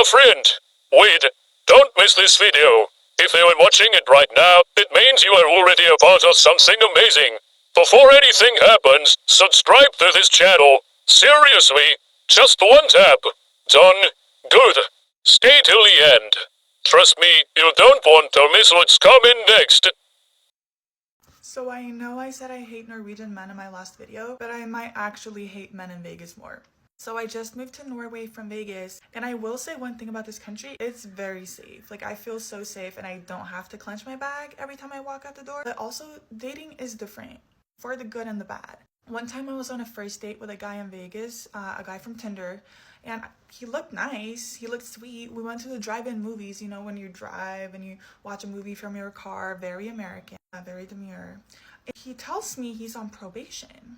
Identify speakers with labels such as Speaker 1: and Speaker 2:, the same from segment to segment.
Speaker 1: dear friend. Wait, don't miss this video. If you are watching it right now, it means you are already a part of something amazing. Before anything happens, subscribe to this channel. Seriously, just one tap. Done. Good. Stay till the end. Trust me, you don't want to miss what's coming next.
Speaker 2: So I know I said I hate Norwegian men in my last video, but I might actually hate men in Vegas more. So I just moved to Norway from Vegas, and I will say one thing about this country, it's very safe. Like, I feel so safe and I don't have to clench my bag every time I walk out the door. But also, dating is different, for the good and the bad. One time I was on a first date with a guy in Vegas, a guy from Tinder, and he looked nice, he looked sweet. We went to the drive-in movies, you know, when you drive and you watch a movie from your car, very American, very demure. And he tells me he's on probation.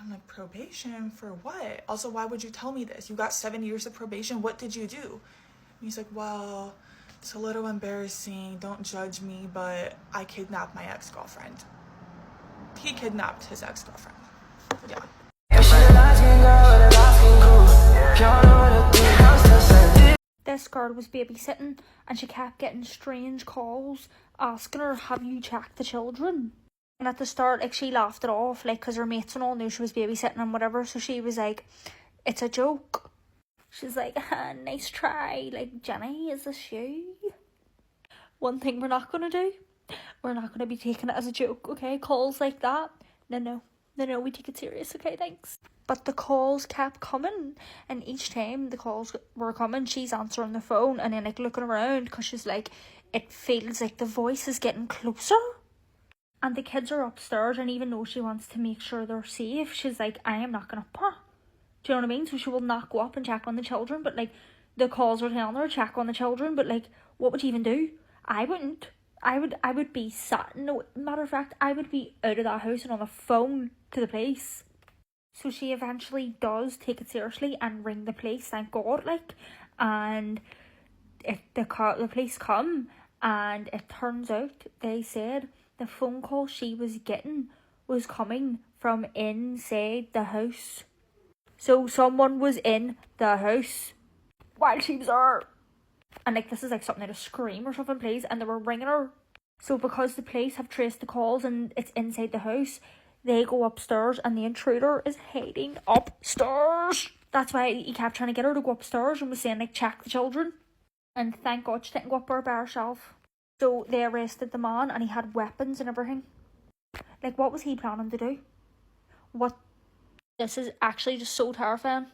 Speaker 2: I'm like, probation for what? Also, why would you tell me this? You got 7 years of probation. What did you do? And he's like, well, it's a little embarrassing. Don't judge me, but I kidnapped my ex-girlfriend. He kidnapped his ex-girlfriend. Yeah.
Speaker 3: This girl was babysitting and she kept getting strange calls asking her, have you checked the children? And at the start, like, she laughed it off, like, because her mates and all knew she was babysitting and whatever. So she was like, it's a joke. She's like, nice try. Like, Jenny, is this you? One thing we're not going to do, we're not going to be taking it as a joke, okay? Calls like that, no, we take it serious, okay, thanks. But the calls kept coming, and each time the calls were coming, she's answering the phone and then, like, looking around because she's like, it feels like the voice is getting closer. And the kids are upstairs, and even though she wants to make sure they're safe, she's like, I am not going to her. Do you know what I mean? So she will not go up and check on the children, but, like, the calls are telling her, check on the children, but, like, what would you even do? I wouldn't. I would be sat, no, matter of fact, I would be out of that house and on the phone to the police. So she eventually does take it seriously and ring the police, thank God, like, and the police come, and it turns out they said the phone call she was getting was coming from inside the house. So someone was in the house while she was there. And, like, this is like something like a scream or something, please. And they were ringing her. So because the police have traced the calls and it's inside the house, they go upstairs and the intruder is hiding upstairs. That's why he kept trying to get her to go upstairs and was saying, like, check the children. And thank God she didn't go up there by herself. So they arrested the man and he had weapons and everything. Like, what was he planning to do? What? This is actually just so terrifying.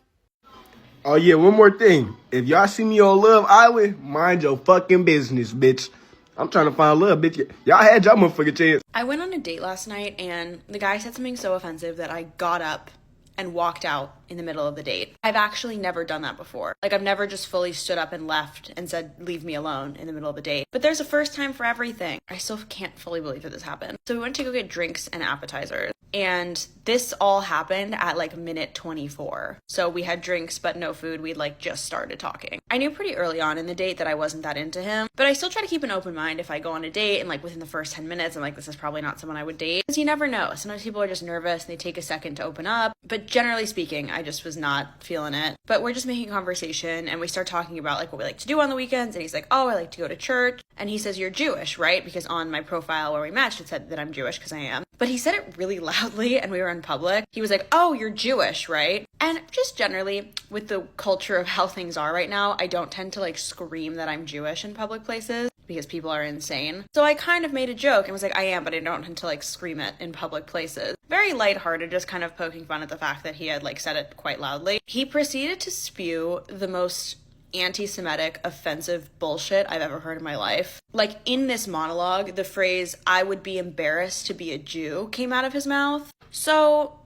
Speaker 4: Oh yeah, one more thing. If y'all see me on Love Island, mind your fucking business, bitch. I'm trying to find love, bitch. Y'all had y'all motherfucking chance.
Speaker 5: I went on a date last night and the guy said something so offensive that I got up and walked out in the middle of the date. I've actually never done that before. Like, I've never just fully stood up and left and said, leave me alone in the middle of a date. But there's a first time for everything. I still can't fully believe that this happened. So we went to go get drinks and appetizers. And this all happened at like minute 24. So we had drinks but no food. We'd like just started talking. I knew pretty early on in the date that I wasn't that into him, but I still try to keep an open mind if I go on a date and like within the first 10 minutes I'm like, this is probably not someone I would date. Because you never know. Sometimes people are just nervous and they take a second to open up. But generally speaking, I just was not feeling it. But we're just making conversation and we start talking about like what we like to do on the weekends. And he's like, oh, I like to go to church. And he says, you're Jewish, right? Because on my profile where we matched, it said that I'm Jewish because I am. But he said it really loudly and we were in public. He was like, oh, you're Jewish, right? And just generally with the culture of how things are right now, I don't tend to like scream that I'm Jewish in public places because people are insane. So I kind of made a joke and was like, I am, but I don't tend to like scream it in public places. Very lighthearted, just kind of poking fun at the fact that he had like said it quite loudly. He proceeded to spew the most anti-Semitic, offensive bullshit I've ever heard in my life. Like, in this monologue, the phrase, I would be embarrassed to be a Jew, came out of his mouth. So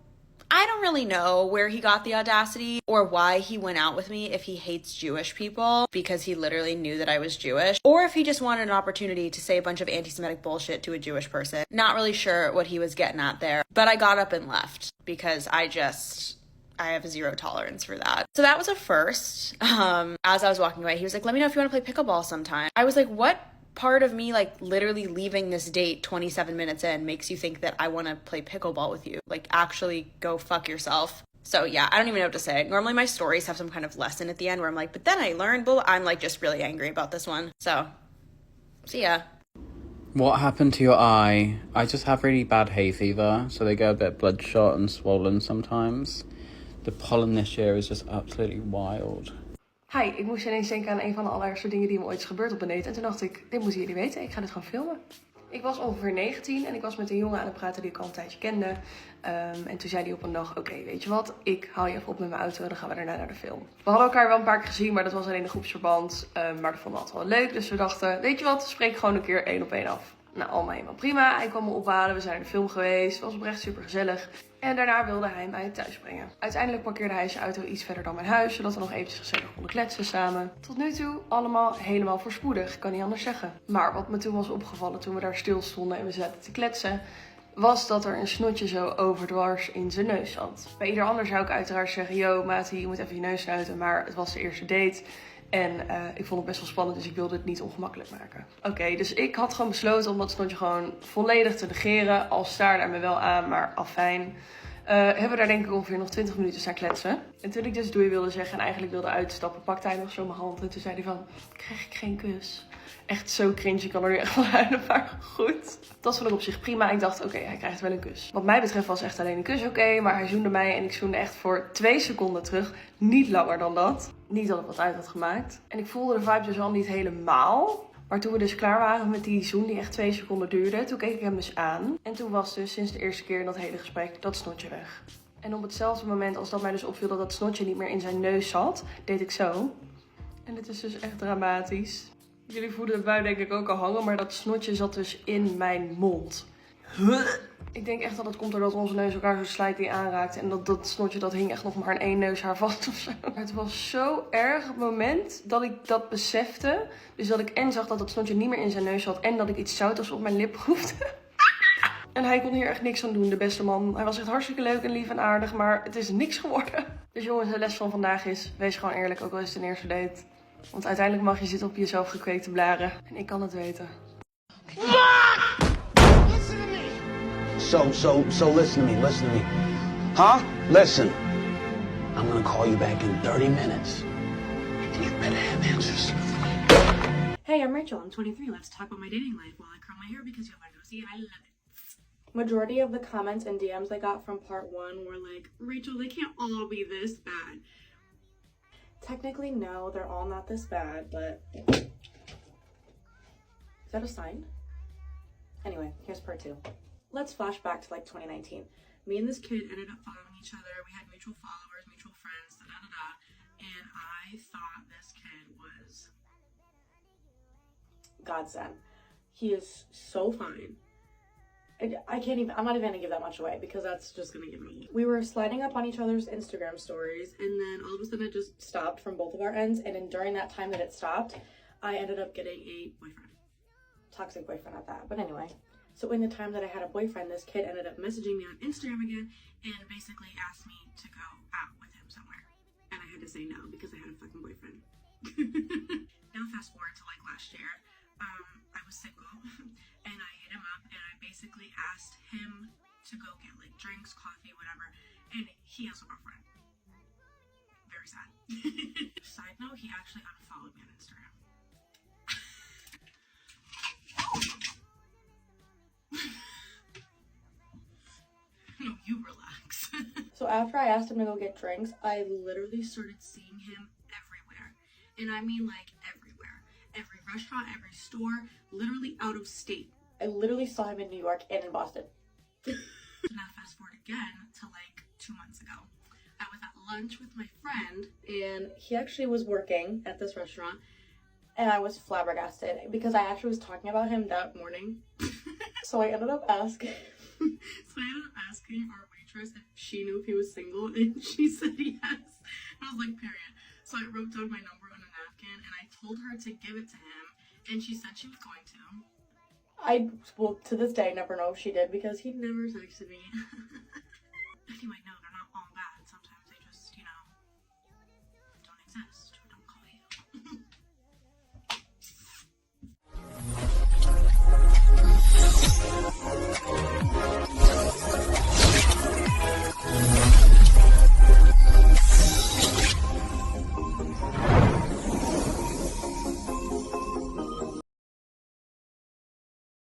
Speaker 5: I don't really know where he got the audacity or why he went out with me if he hates Jewish people because he literally knew that I was Jewish, or if he just wanted an opportunity to say a bunch of anti-Semitic bullshit to a Jewish person. Not really sure what he was getting at there, but I got up and left because I have zero tolerance for that. So that was a first. As I was walking away, he was like, let me know if you want to play pickleball sometime. I was like, what part of me, like, literally leaving this date 27 minutes in makes you think that I want to play pickleball with you? Like, actually go fuck yourself. So yeah, I don't even know what to say. Normally my stories have some kind of lesson at the end where I'm like, but then I learned, but I'm like just really angry about this one. So, see ya.
Speaker 6: What happened to your eye? I just have really bad hay fever, so they go a bit bloodshot and swollen sometimes. The pollen this year is just absolutely wild.
Speaker 7: Hi, ik moest ineens denken aan een van de allerergste dingen die me ooit is gebeurd op een date. En toen dacht ik, dit moeten jullie weten, ik ga dit gewoon filmen. Ik was ongeveer 19 en ik was met een jongen aan het praten die ik al een tijdje kende. En toen zei hij op een dag, oké, weet je wat, ik haal je even op met mijn auto en dan gaan we daarna naar de film. We hadden elkaar wel een paar keer gezien, maar dat was alleen een groepsverband. Maar dat vonden we altijd wel leuk, dus we dachten, weet je wat, spreek gewoon een keer 1 op 1 af. Nou, allemaal helemaal prima. Hij kwam me ophalen, we zijn naar de film geweest, het was oprecht super gezellig. En daarna wilde hij mij thuis brengen. Uiteindelijk parkeerde hij zijn auto iets verder dan mijn huis, zodat we nog eventjes gezellig konden kletsen samen. Tot nu toe allemaal helemaal voorspoedig, kan niet anders zeggen. Maar wat me toen was opgevallen toen we daar stil stonden en we zaten te kletsen, was dat er een snotje zo overdwars in zijn neus zat. Bij ieder ander zou ik uiteraard zeggen, yo Mati, je moet even je neus snuiten, maar het was de eerste date. En ik vond het best wel spannend, dus ik wilde het niet ongemakkelijk maken. Oké, dus ik had gewoon besloten om dat snotje gewoon volledig te negeren. Al staarde hij me wel aan, maar afijn. Hebben we daar denk ik ongeveer nog 20 minuten staan kletsen. En toen ik dus doei wilde zeggen en eigenlijk wilde uitstappen, pakte hij nog zo mijn hand. En toen zei hij van, krijg ik geen kus? Echt zo cringe, ik kan er nu echt van huilen, maar goed. Dat vond ik op zich prima. Ik dacht, oké, hij krijgt wel een kus. Wat mij betreft was echt alleen een kus oké, maar hij zoende mij en ik zoende echt voor 2 seconden terug. Niet langer dan dat. Niet dat het wat uit had gemaakt. En ik voelde de vibe dus al niet helemaal. Maar toen we dus klaar waren met die zoen die echt 2 seconden duurde, toen keek ik hem dus aan. En toen was dus sinds de eerste keer in dat hele gesprek dat snotje weg. En op hetzelfde moment als dat mij dus opviel dat dat snotje niet meer in zijn neus zat, deed ik zo. En dit is dus echt dramatisch. Jullie voelen de bui denk ik ook al hangen, maar dat snotje zat dus in mijn mond. Ik denk echt dat het komt doordat onze neus elkaar zo slightly aanraakt. En dat snotje dat hing echt nog maar in 1 neushaar vast of zo. Het was zo erg het moment dat ik dat besefte. Dus dat ik en zag dat dat snotje niet meer in zijn neus zat. En dat ik iets zoutigs op mijn lip proefde. En hij kon hier echt niks aan doen, de beste man. Hij was echt hartstikke leuk en lief en aardig, maar het is niks geworden. Dus jongens, de les van vandaag is, wees gewoon eerlijk, ook al is het een eerste date. Want uiteindelijk mag je zitten op jezelf gekweekte blaren. En ik kan het weten.
Speaker 8: So listen to me. Huh? Listen. I'm gonna call you back in 30 minutes. And you better have answers.
Speaker 9: Hey, I'm Rachel. I'm 23. Let's talk about my dating life while I curl my hair because you have no see and I love it. Majority of the comments and DMs I got from part 1 were like, Rachel, they can't all be this bad. Technically, no, they're all not this bad, but is that a sign? Anyway, here's part 2. Let's flash back to like 2019. Me and this kid ended up following each other. We had mutual followers, mutual friends, and I thought this kid was godsend. He is so fine. I'm not even gonna give that much away because that's just gonna give me. We were sliding up on each other's Instagram stories and then all of a sudden it just stopped from both of our ends. And then during that time that it stopped, I ended up getting a boyfriend. Toxic boyfriend at that. But anyway, so in the time that I had a boyfriend, this kid ended up messaging me on Instagram again and basically asked me to go out with him somewhere. And I had to say no because I had a fucking boyfriend. Now fast forward to like last year. I was single and I hit him up and I basically asked him to go get like drinks, coffee, whatever, and he has a girlfriend. Very sad. Side note, he actually unfollowed me on Instagram. No, you relax. So after I asked him to go get drinks, I literally started seeing him everywhere. And I mean like everywhere. Every restaurant, every store, literally out of state. I literally saw him in New York and in Boston. So now fast forward again to like 2 months ago. I was at lunch with my friend and he actually was working at this restaurant and I was flabbergasted because I actually was talking about him that morning. So I ended up asking our waitress if she knew if he was single and she said yes. I was like, period. So I wrote down my number on a napkin and I told her to give it to him and she said she was going to. I will to this day never know if she did because he never texted me. Anyway, no, they're not all bad. Sometimes they just, don't exist.